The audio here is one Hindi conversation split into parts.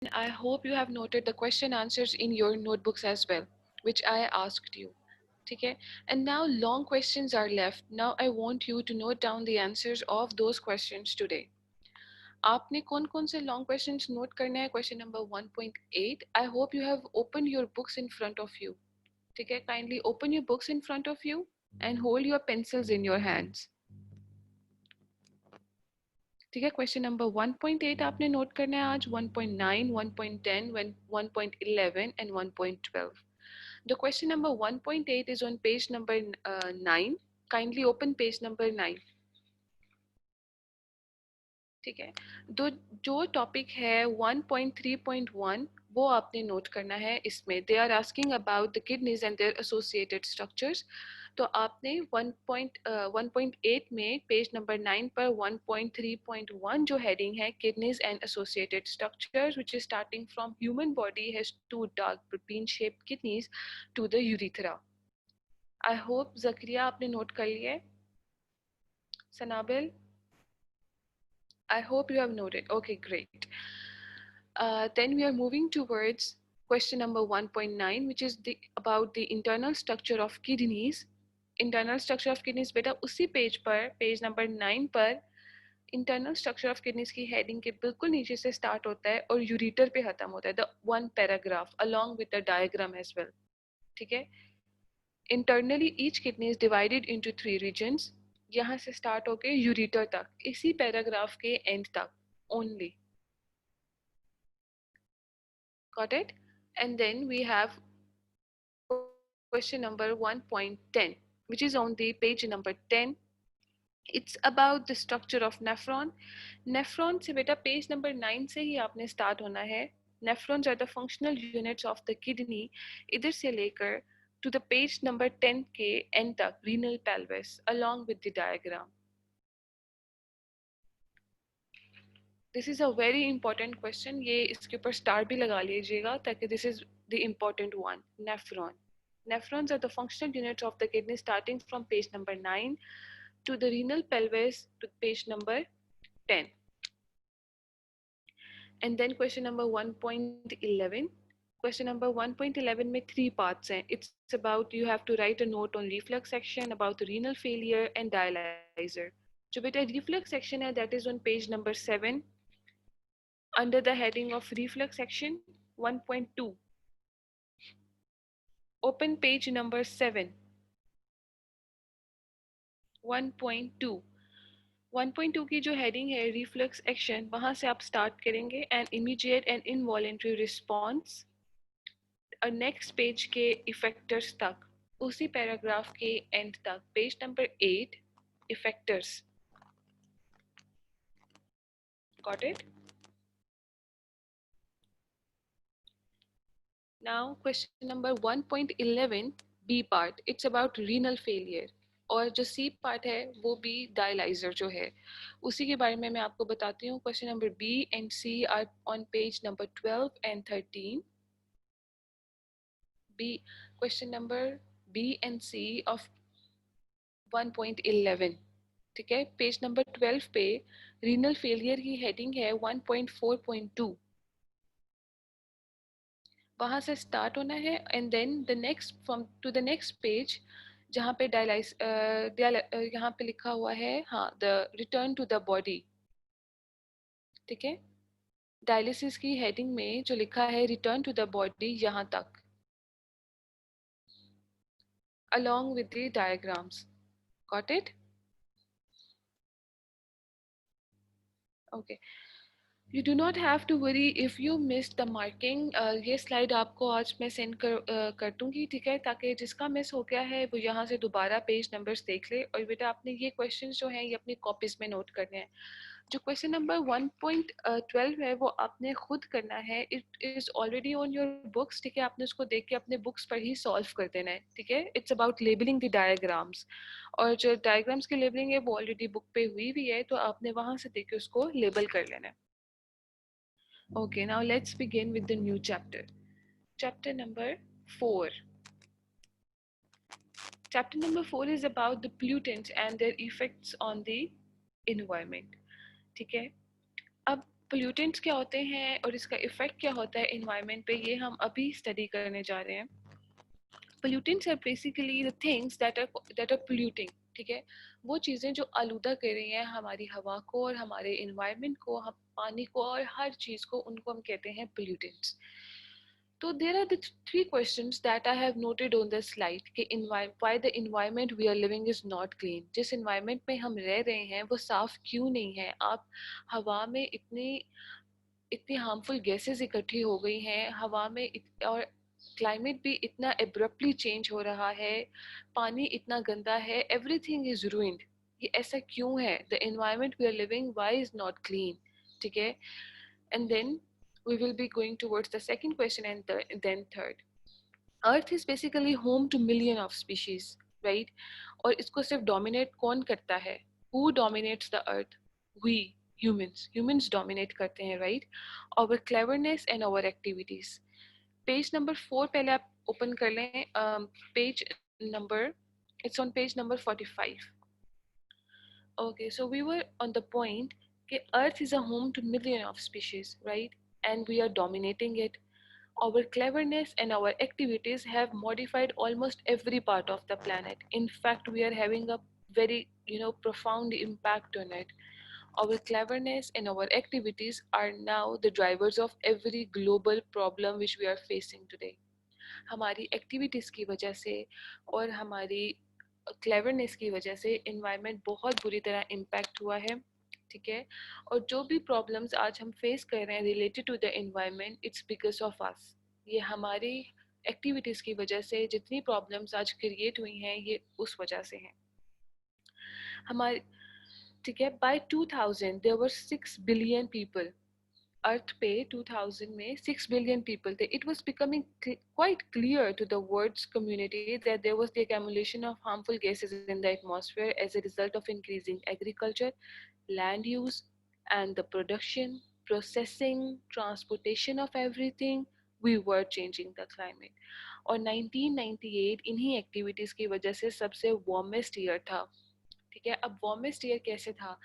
I hope you have noted the question answers in your notebooks as well, which I asked you. Okay? And now long questions are left. Now I want you to note down the answers of those questions today. आपने कौन कौन से long questions note करने हैं? Question number 1.8. I hope you have opened your books in front of you. ठीक है? Kindly open your books in front of you and hold your pencils in your hands. ठीक है, क्वेश्चन नंबर 1.8 आपने नोट करना है आज, 1.9, 1.10, 1.11 and 1.12. The question number 1.8 is on page number 9. Kindly open page number 9. ठीक है, तो जो टॉपिक है 1.3.1 वो आपने नोट करना है इसमें. They are asking about the kidneys and their associated structures. तो आपने 1.8 में पेज नंबर 9 पर 1.3.1 जो हेडिंग है kidneys and associated structures which is starting from human body has two dark bean shaped kidneys to the urethra. I hope Zakaria आपने नोट कर लिया है. सनाबिल, I hope you have noted. Okay, great. Then we are moving towards question number 1.9, which is about the internal structure of kidneys. Internal structure of kidneys, बेटा उसी पेज पर, पेज नंबर 9 पर इंटरनल स्ट्रक्चर ऑफ किडनीज की हेडिंग के बिल्कुल नीचे से स्टार्ट होता है और यूरिटर पे खत्म होता है. The one paragraph along with the diagram as well. ठीक है. Internally each kidney is divided into 3 regions. यहाँ से स्टार्ट होके यूरिटर तक, इसी पैराग्राफ के एंड तक only. Got it? And then we have question number 1.10, which is on the page number 10. It's about the structure of nephron. Nephron से बेटा पेज नंबर 9 से ही आपने स्टार्ट होना है. Nephrons are the functional units of the kidney. इधर से लेकर to the page number 10 के end तक renal pelvis along with the diagram. This is a very important question. ये इसके ऊपर स्टार भी लगा लीजिएगा ताकि this is the important one. Nephron. Nephrons are the functional units of the kidney starting from page number 9 to the renal pelvis to page number 10. And then question number 1.11. Question number 1.11 में 3 parts हैं. It's about you have to write a note on reflux section, about the renal failure and dialyzer. जो बेटा reflux section है that is on page number 7 under the heading of reflux section 1.2. Open page number 7. 1.2. 1.2 की जो हेडिंग है रिफ्लक्स एक्शन, वहां से आप स्टार्ट करेंगे. And immediate and involuntary response next page के इफेक्टर्स तक, उसी पैराग्राफ के एंड तक, page number 8 effectors. Got it? Now question number 1.11 B part. It's about renal failure. और जो सी पार्ट है वो भी डायलाइजर जो है उसी के बारे में मैं आपको बताती हूँ. Question number B and C are on page number 12 and 13. B, question number B and C of 1.11. ठीक है. पेज नंबर 12 पे रीनल फेलियर की हेडिंग है 1.4.2. वहां से स्टार्ट होना है and then the next from to the next page जहाँ पे यहाँ पे लिखा हुआ है हाँ the return to the body. ठीक है. डायलिसिस की हेडिंग में जो लिखा है रिटर्न टू द बॉडी यहाँ तक along with the diagrams. Got it? Okay. You do not have to worry if you missed the marking. ये स्लाइड आपको आज मैं सेंड कर दूंगी. ठीक है, ताकि जिसका मिस हो गया है वो यहाँ से दोबारा पेज नंबर्स देख ले. और बेटा आपने ये क्वेश्चंस जो हैं ये अपनी कॉपीज में नोट करने हैं. जो क्वेश्चन नंबर 1.12 है वो आपने खुद करना है. It is already on your books. ठीक है, आपने उसको देख के अपने बुक्स पर ही सॉल्व कर देना है. ठीक है. It's about labelling the diagrams. और जो डायग्राम्स की लेबलिंग है वो ऑलरेडी बुक पे हुई भी है, तो आपने वहां से देख के उसको लेबल कर लेना है. Okay, now let's begin with the new chapter. Chapter number 4. Chapter number 4 is about the pollutants and their effects on the environment. ठीक है. अब पोल्यूटेंट्स क्या होते हैं और इसका इफेक्ट क्या होता है इन्वायरमेंट पे, ये हम अभी स्टडी करने जा रहे हैं। Pollutants are basically the things that are polluting, ठीक है, वो चीज़ें जो आलूदा कर रही हैं हमारी हवा को और हमारे इन्वायरमेंट को, हम पानी को और हर चीज़ को, उनको हम कहते हैं pollutants. So there are the three questions that I have noted on the slide कि why the environment we are living is not clean। जिस environment में हम रह रहे हैं वो साफ क्यों नहीं है। आप हवा में इतनी इतनी हार्मफुल गैसेस इकट्ठी हो गई हैं हवा में और क्लाइमेट भी इतना एब्रप्टली चेंज हो रहा है, पानी इतना गंदा है, एवरीथिंग इज रूइंड। ये ऐसा क्यों है? The environment we are living why is not clean, ठीक है। And then we will be going towards the second question and then third। Earth is basically home to million of species, right? और इसको सिर्फ dominate कौन करता है? Who dominates the earth? We, humans dominate करते हैं, right? Our cleverness and our activities। Page number 4 पहले आप ओपन कर लें। Page number, it's on page number 45। Okay, so we were on the point that earth is a home to million of species, right? And we are dominating it। Our cleverness and our activities have modified almost every part of the planet। In fact, we are having a very, profound impact on it। Our cleverness and our activities are now the drivers of every global problem which we are facing today। हमारी एक्टिविटीज़ की वजह से और हमारी क्लेवरनेस की वजह से इन्वायरमेंट बहुत बुरी तरह इम्पैक्ट हुआ है, ठीक है। और जो भी प्रॉब्लम्स आज हम फेस कर रहे हैं related to the environment, it's because of us. ये हमारी एक्टिविटीज़ की वजह से जितनी प्रॉब्लम्स आज क्रिएट हुई हैं ये उस वजह से हैं हमारे, ठीक है। By 2000 there were 6 billion people. Earth पे 2000 में 6 बिलियन पीपल थे। It was becoming quite clear to the world's community that there was the accumulation of harmful gases in the atmosphere as a result of increasing agriculture, land use, and the production, processing, transportation of everything। We were changing the climate। और 1998 इन्हीं एक्टिविटीज़ की वजह से सबसे वार्मेस्ट ईयर था, ठीक है। अब वार्मेस्ट ईयर कैसे था?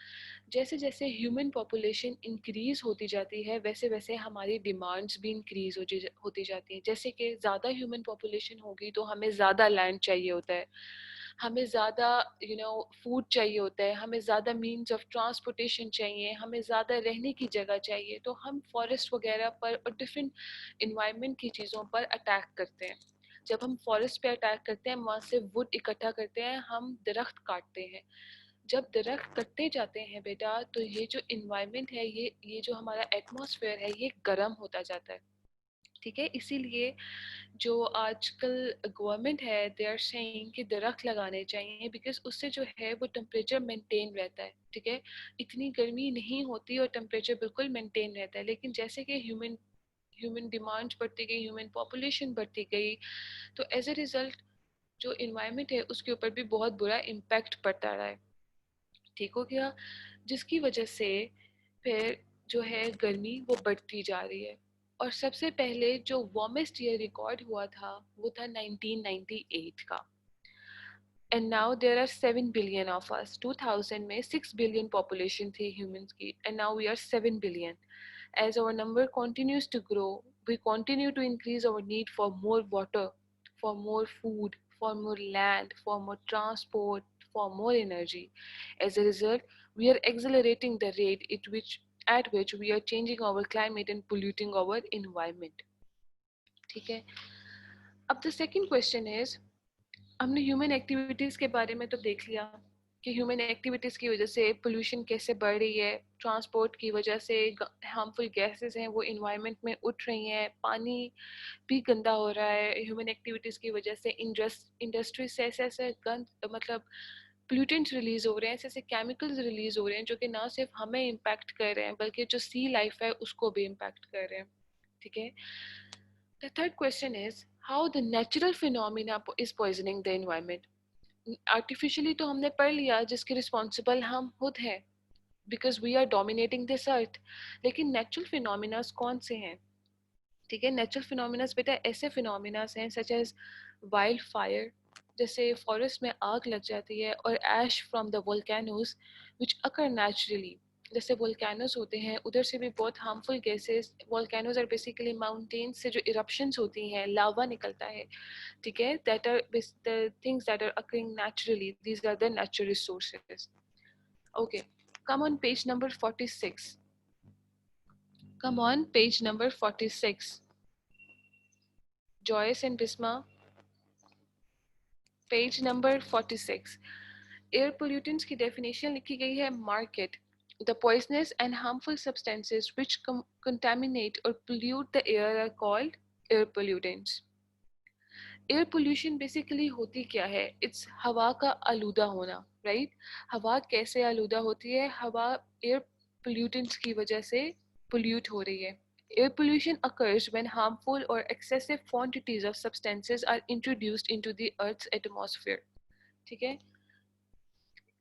जैसे जैसे ह्यूमन पॉपुलेशन इंक्रीज होती जाती है वैसे वैसे हमारी डिमांड्स भी इंक्रीज होती जाती हैं। जैसे कि ज़्यादा ह्यूमन पॉपुलेशन होगी तो हमें ज़्यादा लैंड चाहिए होता है, हमें ज़्यादा फूड चाहिए होता है, हमें ज़्यादा मीन्स ऑफ ट्रांसपोर्टेशन चाहिए, हमें ज़्यादा रहने की जगह चाहिए। तो हम फॉरेस्ट वगैरह पर और डिफरेंट इन्वायरमेंट की चीज़ों पर अटैक करते हैं। जब हम फॉरेस्ट पे अटैक करते हैं, वहाँ से वुड इकट्ठा करते हैं, हम दरख्त काटते हैं। जब दरख्त कटते जाते हैं बेटा, तो ये जो इन्वायरमेंट है, ये जो हमारा एटमॉस्फेयर है, ये गर्म होता जाता है, ठीक है। इसीलिए जो आजकल गवर्नमेंट है, दे आर सेइंग कि दरख्त लगाने चाहिए, बिकॉज उससे जो है वो टेम्परेचर मेंटेन रहता है, ठीक है। इतनी गर्मी नहीं होती और टेम्परेचर बिल्कुल मेंटेन रहता है। लेकिन जैसे कि ह्यूमन डिमांड बढ़ती गई, ह्यूमन पॉपुलेशन बढ़ती गई, तो एज ए रिजल्ट जो इन्वायरमेंट है उसके ऊपर भी बहुत बुरा इम्पैक्ट पड़ता रहा है, ठीक हो गया। जिसकी वजह से फिर जो है गर्मी वो बढ़ती जा रही है। और सबसे पहले जो वार्मेस्ट ईयर रिकॉर्ड हुआ था वो था 1998 का। And now there are 7 billion of us. 2000 में 6 बिलियन पॉपुलेशन थी ह्यूमंस की, and now we are 7 billion. As our number continues to grow, we continue to increase our need for more water, for more food, for more land, for more transport, for more energy। As a result, we are accelerating the rate at which we are changing our climate and polluting our environment, ठीक है। अब the second question is, हमने ह्यूमन एक्टिविटीज़ के बारे में तो देख लिया कि ह्यूमन एक्टिविटीज़ की वजह से पोल्यूशन कैसे बढ़ रही है, ट्रांसपोर्ट की वजह से हार्मफुल गैसेस हैं वो इन्वायरमेंट में उठ रही हैं, पानी भी गंदा हो रहा है ह्यूमन एक्टिविटीज़ की वजह से। इंडस्ट्री से ऐसे ऐसे गंद मतलब पोल्यूटेंट्स रिलीज हो रहे हैं, ऐसे ऐसे केमिकल्स रिलीज हो रहे हैं जो कि ना सिर्फ हमें इम्पैक्ट कर रहे हैं बल्कि जो सी लाइफ है उसको भी इम्पैक्ट कर रहे हैं, ठीक है। The third question is how the natural phenomena is poisoning the environment। Artificially तो हमने पढ़ लिया जिसके रिस्पॉन्सिबल हम खुद हैं, because we are dominating this earth. लेकिन नेचुरल फिनोमिनास कौन से हैं, ठीक है। नेचुरल फिनोमिनास बेटा ऐसे फिनोमिनास हैं सच एज वाइल्ड फायर, जैसे फॉरेस्ट में आग लग जाती है, और ash from the volcanoes which occur naturally. जैसे वोल्केनोज होते हैं, उधर से भी बहुत harmful gases, volcanoes are basically mountains से जो इरप्शंस होती हैं, लावा निकलता है, ठीक है, that are the things that are occurring naturally, these are the natural resources. Okay, come on page number 46. Come on page number 46. Joyce and Bisma, page number 46. Air pollutants की definition लिखी गई है, market the poisonous and harmful substances which contaminate or pollute the air are called air pollutants. Air pollution basically होती क्या है? इट्स हवा का आलूदा होना, राइट? हवा कैसे आलूदा होती है? हवा एयर पोल्यूटेंट्स की वजह से पोल्यूट हो रही है. Air pollution occurs when harmful or excessive quantities of substances are introduced into the Earth's atmosphere. ठीक है?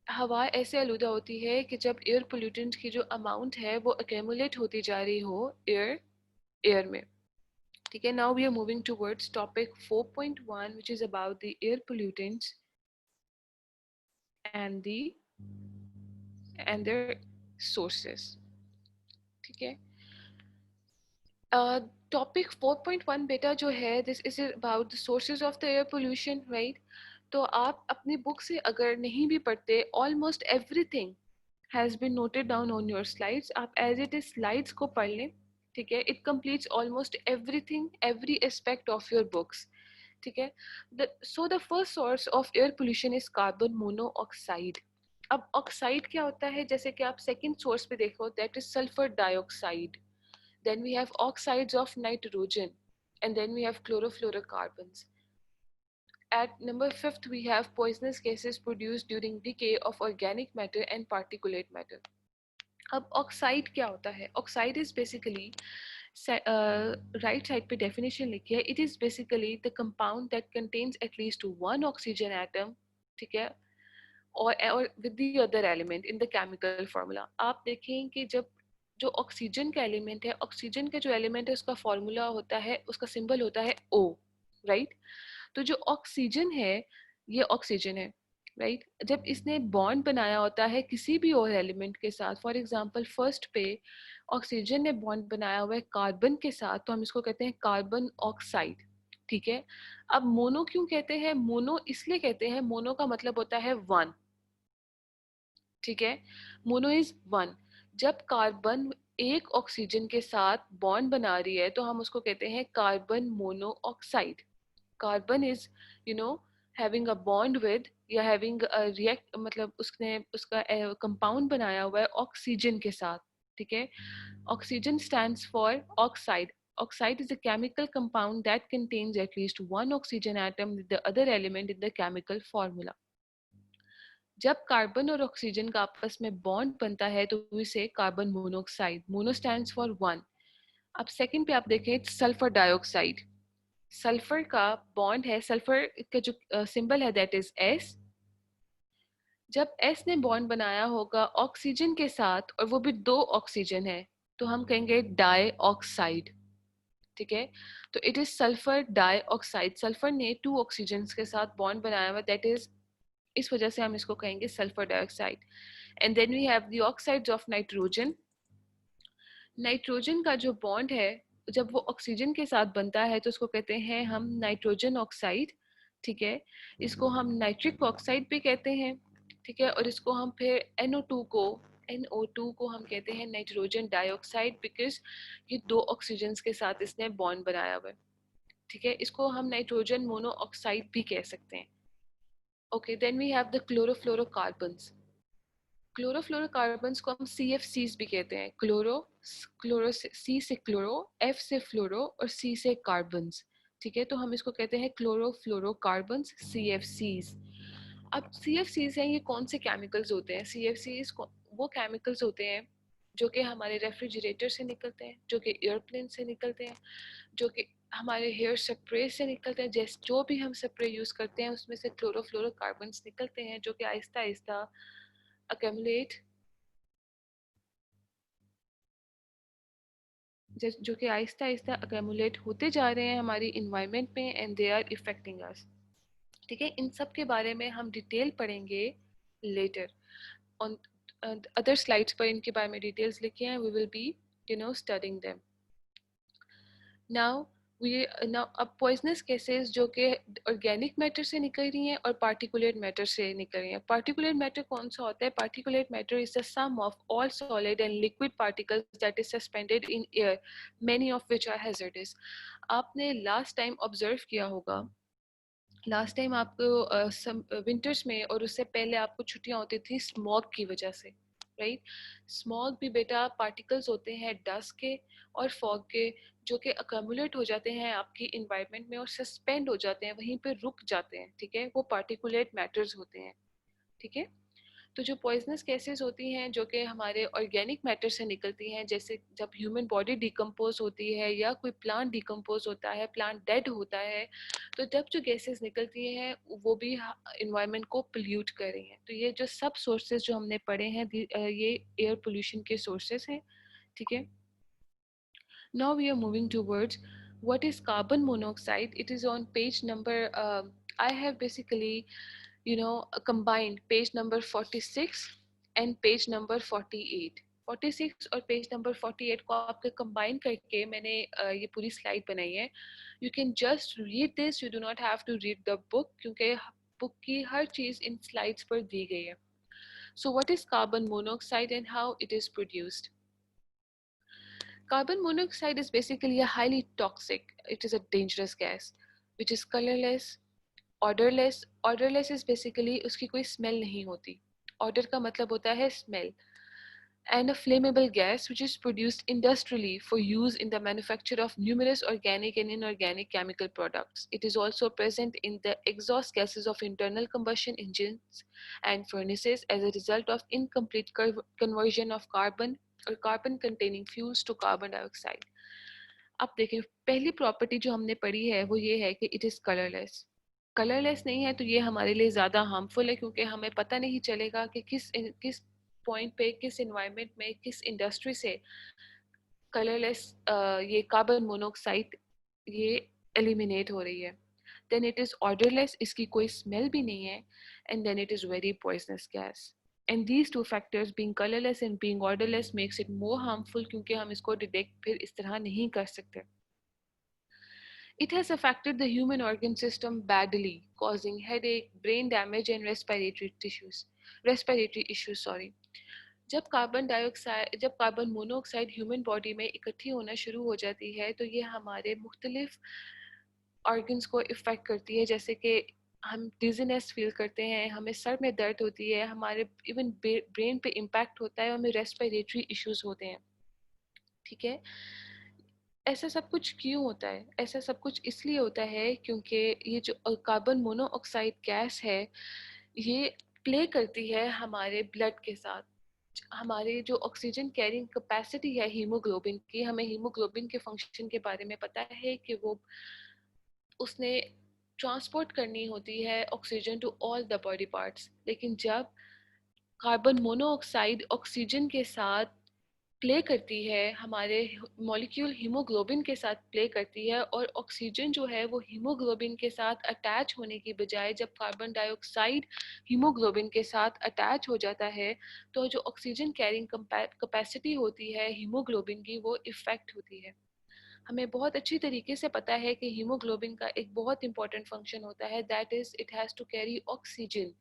हवा ऐसे आलूदा होती है कि जब एयर पोल्यूटेंट्स की जो अमाउंट है वो अकेमुलेट होती जा रही हो एयर में. ठीक है, now we are moving towards topic 4.1, which is about the air pollutants and their sources. ठीक है, टॉपिक 4.1 बेटा जो है, this is about the sources of the air pollution, right? तो आप अपनी बुक से अगर नहीं भी पढ़ते, almost everything has been noted down on your slides. आप एज इट इज स्लाइड्स को पढ़ लें, ठीक है. It completes almost everything, every aspect of your books, ठीक है. So the first source of air pollution is carbon monoxide. अब ऑक्साइड क्या होता है? जैसे कि आप सेकंड सोर्स पे देखो, that is sulphur dioxide. Then we have oxides of nitrogen, and then we have chlorofluorocarbons. At number 5th, we have poisonous gases produced during decay of organic matter and particulate matter. अब ऑक्साइड क्या होता है? Oxide is basically, right side पे डेफिनेशन लिखी है, it is basically the compound that contains at least one oxygen atom, ठीक है, और with the other element in the chemical formula. आप देखें कि जब जो ऑक्सीजन का एलिमेंट है, ऑक्सीजन का जो एलिमेंट है उसका फार्मूला होता है, उसका सिंबल होता है O, राइट? तो जो ऑक्सीजन है, ये ऑक्सीजन है, राइट? जब इसने बॉन्ड बनाया होता है किसी भी और एलिमेंट के साथ, फॉर एग्जांपल फर्स्ट पे ऑक्सीजन ने बॉन्ड बनाया हुआ है कार्बन के साथ, तो हम इसको कहते हैं कार्बन ऑक्साइड, ठीक है. अब मोनो क्यों कहते हैं? मोनो इसलिए कहते हैं, मोनो का मतलब होता है वन, ठीक है. Mono is one. जब कार्बन एक ऑक्सीजन के साथ बॉन्ड बना रही है तो हम उसको कहते हैं carbon monoxide. Carbon is, you know, having a bond with, या हैविंग अ रिएक्ट, मतलब उसने उसका कंपाउंड बनाया हुआ है ऑक्सीजन के साथ, ठीक है. Oxygen stands for oxide. Oxide is a chemical compound that contains at least one oxygen atom with the other element in the chemical formula. जब कार्बन और ऑक्सीजन का आपस में बॉन्ड बनता है तो इसे carbon monoxide, mono stands for one. अब सेकंड पे आप देखें, सल्फर डाइऑक्साइड. सल्फर का बॉन्ड है, सल्फर का जो सिंबल है दैट इज S. जब S ने बॉन्ड बनाया होगा ऑक्सीजन के साथ, और वो भी दो ऑक्सीजन है, तो हम कहेंगे डाइऑक्साइड, ठीक है. तो it is sulphur dioxide. Sulphur ने टू ऑक्सीजन के साथ बॉन्ड बनाया हुआ, दैट इज, इस वजह से हम इसको कहेंगे sulphur dioxide. And then we have the oxides of nitrogen. Nitrogen का जो बॉन्ड है, जब वो ऑक्सीजन के साथ बनता है तो उसको कहते हैं हम नाइट्रोजन ऑक्साइड, ठीक है. इसको हम नाइट्रिक ऑक्साइड भी कहते हैं, ठीक है. और इसको हम फिर NO2 को हम कहते हैं नाइट्रोजन डाइऑक्साइड, बिकॉज ये दो ऑक्सीजन के साथ इसने बॉन्ड बनाया हुआ है, ठीक है. इसको हम नाइट्रोजन मोनोऑक्साइड भी कह सकते हैं. Okay, then we have the chlorofluorocarbons. Chlorofluorocarbons को हम CFCs भी कहते हैं. C से क्लोरो, F से फ्लोरो और C से कार्बन्स, ठीक है. तो हम इसको कहते हैं क्लोरोफ्लोरोकार्बन्स, CFCs. अब CFCs हैं, ये कौन से केमिकल्स होते हैं? CFCs वो केमिकल्स होते हैं जो कि हमारे रेफ्रिजरेटर से निकलते हैं, जो कि एयरप्लेन से निकलते हैं, जो कि हमारे हेयर स्प्रे से निकलते हैं. जैसे जो भी हम स्प्रे यूज करते हैं उसमें से क्लोरोफ्लोरोकार्बन्स निकलते हैं, जो कि आहिस्ता आहिस्ता accumulate, जो कि आहिस्ता आहिस्ता accumulate होते जा रहे हैं हमारी इन्वायरमेंट में, एंड दे आर इफेक्टिंग अस, ठीक है. इन सब के बारे में हम डिटेल पढ़ेंगे लेटर ऑन. अदर स्लाइड्स पर इनके बारे में डिटेल्स लिखे हैं. We will be studying them. Now अब पॉइजनस केसेस जो कि ऑर्गेनिक मैटर से निकल रही हैं और पार्टिकुलेट मैटर से निकल रही हैं. पार्टिकुलेट मैटर कौन सा होता है? Particulate matter is the sum of all solid and liquid particles that is suspended in air, many of which are hazardous. आपने लास्ट टाइम ऑब्जर्व किया होगा, लास्ट टाइम आपको विंटर्स में और उससे पहले आपको छुट्टियां होती थी स्मॉग की वजह से, राइट? स्मॉग भी बेटा पार्टिकल्स होते हैं डस्ट के और फॉग के, जो कि अकमुलेट हो जाते हैं आपकी इन्वायरमेंट में और सस्पेंड हो जाते हैं, वहीं पे रुक जाते हैं. ठीक है, वो पार्टिकुलेट मैटर्स होते हैं. ठीक है, तो जो पॉइजनस केसेस होती हैं जो कि हमारे ऑर्गेनिक मैटर से निकलती हैं, जैसे जब ह्यूमन बॉडी डिकम्पोज होती है या कोई प्लांट डिकम्पोज होता है, प्लांट डेड होता है, तो जब जो गैसेस निकलती हैं वो भी इन्वायरमेंट को पोल्यूट कर रही हैं. तो ये जो सब सोर्सेज जो हमने पढ़े हैं ये एयर पोल्यूशन के सोर्सेज हैं. ठीक है, now we are moving towards what is carbon monoxide. It is on page number I have basically combined page number 46 and page number 48. 46 और पेज नंबर 48 को आपके कंबाइन करके मैंने ये पूरी स्लाइड बनाई है. You can just read this, you do not have to read the book, क्योंकि बुक की हर चीज इन स्लाइड्स पर दी गई है. So what is carbon monoxide and how it is produced? Carbon monoxide is basically a highly toxic, it is a dangerous gas, which is colorless, odourless. Odourless is basically उसकी कोई स्मेल नहीं होती. ऑर्डर का मतलब होता है smell. And a flammable gas which is produced industrially for use in the manufacture of numerous organic and inorganic chemical products. It is also present in the exhaust gases of internal combustion engines and furnaces as a result of incomplete conversion of carbon or carbon containing fuels to carbon dioxide. अब देखिए, पहली प्रॉपर्टी जो हमने पढ़ी है वो ये है कि इट इज कलरलेस. कलरलेस नहीं है तो ये हमारे लिए ज़्यादा हार्मफुल है, क्योंकि हमें पता नहीं चलेगा कि किस पॉइंट पे, किस इन्वायरमेंट में, किस इंडस्ट्री से कलरलेस ये कार्बन मोनोऑक्साइड ये एलिमिनेट हो रही है. देन इट इज ऑर्डरलेस, इसकी कोई स्मेल भी नहीं है. And then it is very poisonous gas. And these two factors, being colourless and being odourless, makes it more harmful, क्योंकि हम इसको डिटेक्ट फिर इस तरह नहीं कर सकते. It has affected the human organ system badly, causing headache, brain damage and respiratory issues, sorry. जब कार्बन मोनोऑक्साइड ह्यूमन बॉडी में इकट्ठी होना शुरू हो जाती है तो ये हमारे मुख्तलिफ ऑर्गन्स को इफ़ेक्ट करती है, जैसे कि हम डिजीनेस फील करते हैं, हमें सर में दर्द होती है, हमारे इवन ब्रेन पे इम्पैक्ट होता है और हमें रेस्पिरेटरी इश्यूज होते हैं. ठीक है, ऐसा सब कुछ क्यों होता है? ऐसा सब कुछ इसलिए होता है क्योंकि ये जो कार्बन मोनोऑक्साइड गैस है ये प्ले करती है हमारे ब्लड के साथ. हमारे जो ऑक्सीजन कैरिंग कैपेसिटी है हीमोग्लोबिन की, हमें हीमोग्लोबिन के फंक्शन के बारे में पता है कि वो उसने ट्रांसपोर्ट करनी होती है oxygen to all the body parts. लेकिन जब कार्बन मोनोऑक्साइड ऑक्सीजन के साथ प्ले करती है, हमारे मॉलिक्यूल हीमोग्लोबिन के साथ प्ले करती है, और ऑक्सीजन जो है वो हीमोग्लोबिन के साथ अटैच होने की बजाय जब कार्बन डाइऑक्साइड हीमोग्लोबिन के साथ अटैच हो जाता है तो जो ऑक्सीजन कैरिंग कैपेसिटी होती है हीमोग्लोबिन की वो इफेक्ट होती है. हमें बहुत अच्छी तरीके से पता है कि हीमोग्लोबिन का एक बहुत इंपॉर्टेंट फंक्शन होता है, that is it has to carry oxygen.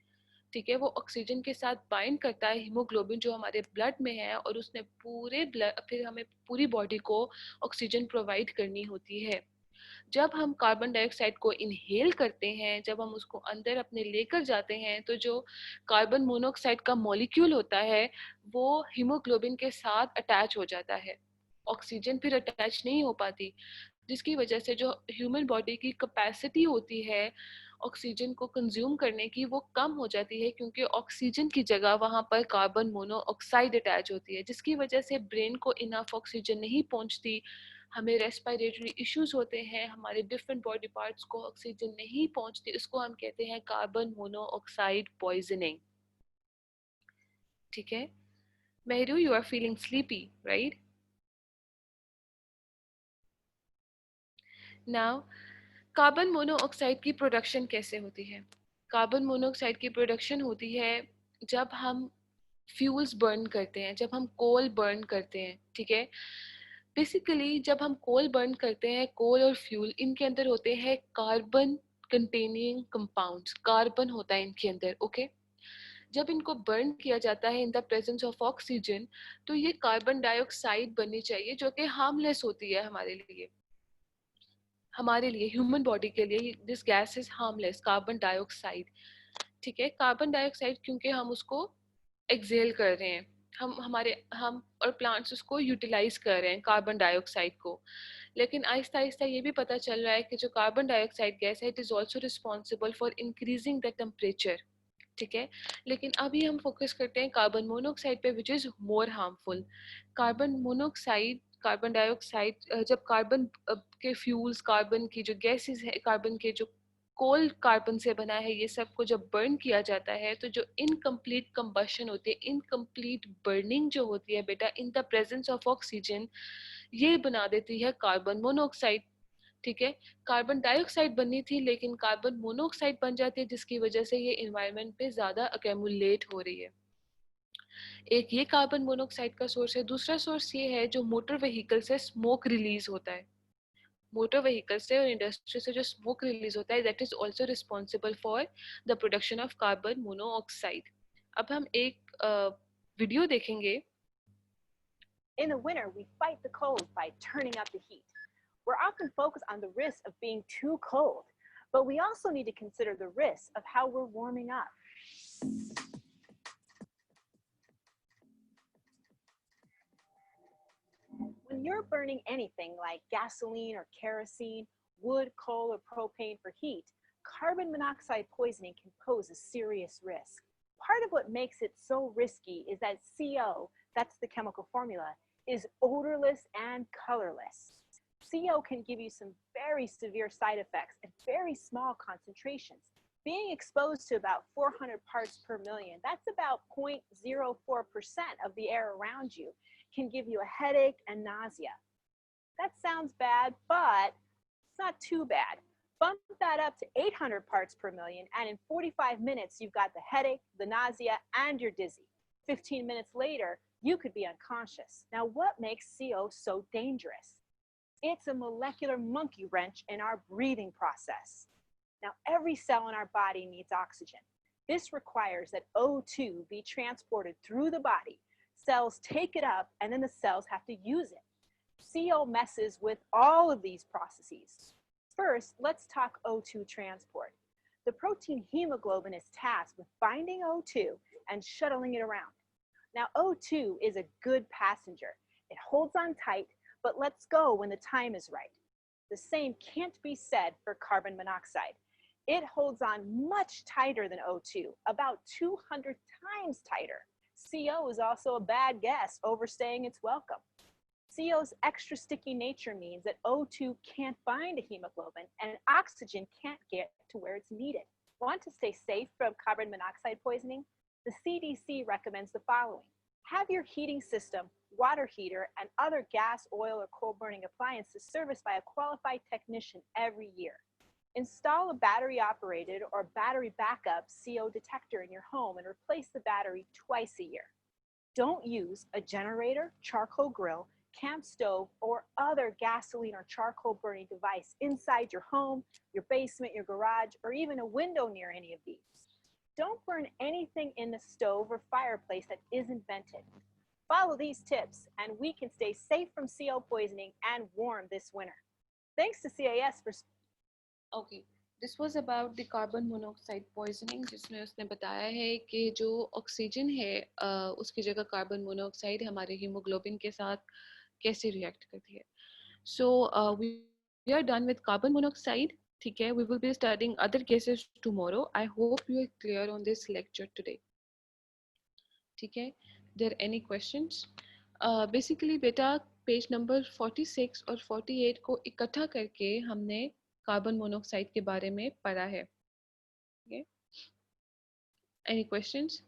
ठीक है, वो ऑक्सीजन के साथ बाइंड करता है हीमोग्लोबिन जो हमारे ब्लड में है, और उसने पूरे ब्लड, फिर हमें पूरी बॉडी को ऑक्सीजन प्रोवाइड करनी होती है. जब हम कार्बन डाइऑक्साइड को इनहेल करते हैं, जब हम उसको अंदर अपने लेकर जाते हैं, तो जो कार्बन मोनोऑक्साइड का मॉलिक्यूल होता है वो हीमोग्लोबिन के साथ अटैच हो जाता है. ऑक्सीजन फिर अटैच नहीं हो पाती, जिसकी वजह से जो ह्यूमन बॉडी की कैपेसिटी होती है ऑक्सीजन को कंज्यूम करने की वो कम हो जाती है, क्योंकि ऑक्सीजन की जगह वहाँ पर कार्बन मोनोऑक्साइड अटैच होती है, जिसकी वजह से ब्रेन को इनफ ऑक्सीजन नहीं पहुँचती, हमें रेस्पिरेटरी इश्यूज होते हैं, हमारे डिफरेंट बॉडी पार्ट्स को ऑक्सीजन नहीं पहुँचती. इसको हम कहते हैं कार्बन मोनोऑक्साइड पॉइजनिंग. ठीक है, Mehru, you are feeling sleepy, right? Now carbon monoxide की प्रोडक्शन कैसे होती है? कार्बन मोनोऑक्साइड की प्रोडक्शन होती है जब हम फ्यूल्स बर्न करते हैं, जब हम कोल बर्न करते हैं, ठीक है, बेसिकली जब हम कोल बर्न करते हैं, कोल और फ्यूल इनके अंदर होते हैं कार्बन कंटेनिंग कंपाउंड्स, कार्बन होता है इनके अंदर, ओके। जब इनको बर्न किया जाता है in the presence of oxygen, तो ये कार्बन डाइऑक्साइड बननी चाहिए जो कि हार्मलेस होती है हमारे लिए ह्यूमन बॉडी के लिए। This gas is harmless, carbon dioxide, ठीक है। कार्बन डाइऑक्साइड क्योंकि हम उसको एक्सेल कर रहे हैं, हम और प्लांट्स उसको यूटिलाइज कर रहे हैं कार्बन डाइऑक्साइड को। लेकिन आहिस्ता आहिस्ता ये भी पता चल रहा है कि जो कार्बन डाइऑक्साइड गैस है, it is also responsible for increasing the temperature, ठीक है। लेकिन अभी हम फोकस करते हैं कार्बन मोनोऑक्साइड पे, which is more harmful. Carbon monoxide, carbon dioxide, जब कार्बन के फ्यूल्स, कार्बन की जो गैसेस है, कार्बन के जो कोल कार्बन से बना है, ये सब को जब बर्न किया जाता है, तो जो इनकम्प्लीट कंबशन होती है, इनकम्प्लीट बर्निंग जो होती है बेटा, in the presence of oxygen, ये बना देती है कार्बन मोनोऑक्साइड, ठीक है। कार्बन डाइऑक्साइड बननी थी लेकिन कार्बन मोनोऑक्साइड बन जाती है, जिसकी वजह से ये इन्वायरमेंट पे ज्यादा अकेमुलेट हो रही है। एक ये कार्बन मोनोऑक्साइड का सोर्स है। दूसरा सोर्स ये है जो मोटर व्हीकल से स्मोक रिलीज होता है, मोटर व्हीकल से और इंडस्ट्री से जो स्मोक रिलीज होता है, that is also responsible for the production of carbon monoxide. अब हम एक वीडियो देखेंगे। In the winter, we fight the cold by turning up the heat. We're often focused on the risk of being too cold, but we also need to consider the risk of how we're warming up. When you're burning anything like gasoline or kerosene, wood, coal, or propane for heat, carbon monoxide poisoning can pose a serious risk. Part of what makes it so risky is that CO, that's the chemical formula, is odorless and colorless. CO can give you some very severe side effects at very small concentrations. Being exposed to about 400 parts per million, that's about 0.04% of the air around you, can give you a headache and nausea. That sounds bad, but it's not too bad. Bump that up to 800 parts per million, and in 45 minutes, you've got the headache, the nausea, and you're dizzy. 15 minutes later, you could be unconscious. Now, what makes CO so dangerous? It's a molecular monkey wrench in our breathing process. Now, every cell in our body needs oxygen. This requires that O2 be transported through the body. Cells take it up, and then the cells have to use it. CO messes with all of these processes. First, let's talk O2 transport. The protein hemoglobin is tasked with finding O2 and shuttling it around. Now, O2 is a good passenger. It holds on tight, but lets go when the time is right. The same can't be said for carbon monoxide. It holds on much tighter than O2, about 200 times tighter. CO is also a bad guest, overstaying its welcome. CO's extra sticky nature means that O2 can't bind to hemoglobin and oxygen can't get to where it's needed. Want to stay safe from carbon monoxide poisoning? The CDC recommends the following. Have your heating system, water heater, and other gas, oil, or coal burning appliances serviced by a qualified technician every year. Install a battery operated or battery backup CO detector in your home and replace the battery twice a year. Don't use a generator, charcoal grill, camp stove, or other gasoline or charcoal burning device inside your home, your basement, your garage, or even a window near any of these. Don't burn anything in the stove or fireplace that isn't vented. Follow these tips and we can stay safe from CO poisoning and warm this winter. Thanks to CAS for... okay, this was about the carbon monoxide poisoning, जिसमें उसने बताया है कि जो ऑक्सीजन है उसकी जगह कार्बन मोनोऑक्साइड हमारे हीमोग्लोबिन के साथ कैसे रिएक्ट करती है। So we are done with carbon monoxide, ठीक है। We will be studying other gases tomorrow. I hope you are clear on this lecture today, ठीक है। There any questions? बेसिकली बेटा पेज नंबर 46 और 48 को इकट्ठा करके हमने कार्बन मोनोऑक्साइड के बारे में पढ़ा है। Any questions?